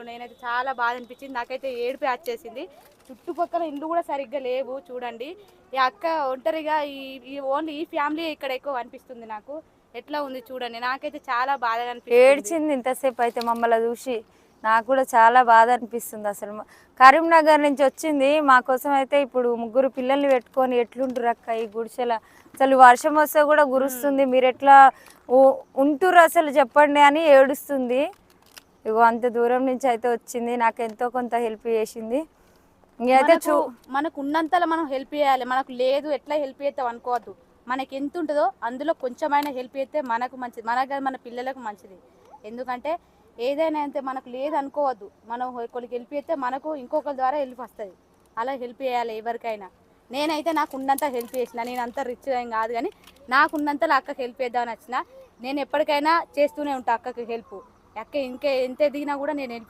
నేనైతే చాలా బాధ అనిపించింది. నాకైతే ఏడుపే వచ్చేసింది. చుట్టుపక్కల ఇల్లు కూడా సరిగ్గా లేవు చూడండి. ఈ అక్క ఒంటరిగా ఈ ఓన్లీ ఈ ఫ్యామిలీ ఇక్కడ ఎక్కువ అనిపిస్తుంది నాకు. ఎట్లా ఉంది చూడండి. నాకైతే చాలా బాధగా అనిపిస్తుంది. ఏడ్చింది ఇంతసేపు అయితే మమ్మల్ని చూసి. నాకు కూడా చాలా బాధ అనిపిస్తుంది. అసలు కరీంనగర్ నుంచి వచ్చింది మా కోసం అయితే. ఇప్పుడు ముగ్గురు పిల్లల్ని పెట్టుకొని ఎట్లుంటారు అక్క ఈ గుడిసెల? అసలు వర్షం వస్తే కూడా గురుస్తుంది, మీరు ఎట్లా ఉంటురు అసలు చెప్పండి అని ఏడుస్తుంది. ఇగో అంత దూరం నుంచి అయితే వచ్చింది, నాకు ఎంతో కొంత హెల్ప్ చేసింది. అయితే మనకు ఉన్నంతలో మనం హెల్ప్ చేయాలి. మనకు లేదు ఎట్లా హెల్ప్ చేస్తాం అనుకోవద్దు. మనకి ఎంత ఉంటుందో అందులో కొంచెమైనా హెల్ప్ చేస్తే మనకు మంచిది, మన పిల్లలకు మంచిది. ఎందుకంటే ఏదైనా అంతే, మనకు లేదు అనుకోవద్దు. మనం ఒకరికి హెల్ప్ చేస్తే మనకు ఇంకొకరి ద్వారా హెల్ప్ వస్తుంది. అలా హెల్ప్ చేయాలి ఎవరికైనా. నేనైతే నాకు ఉన్నంత హెల్ప్ చేసిన. నేను అంత రిచ్ ఏం కాదు కానీ నాకున్నంతలో అక్కకి హెల్ప్ చేద్దామని వచ్చిన. నేను ఎప్పటికైనా చేస్తూనే ఉంటాను అక్కకి హెల్ప్. అక్క ఇంకా ఎంత ఎదిగినా కూడా నేను హెల్ప్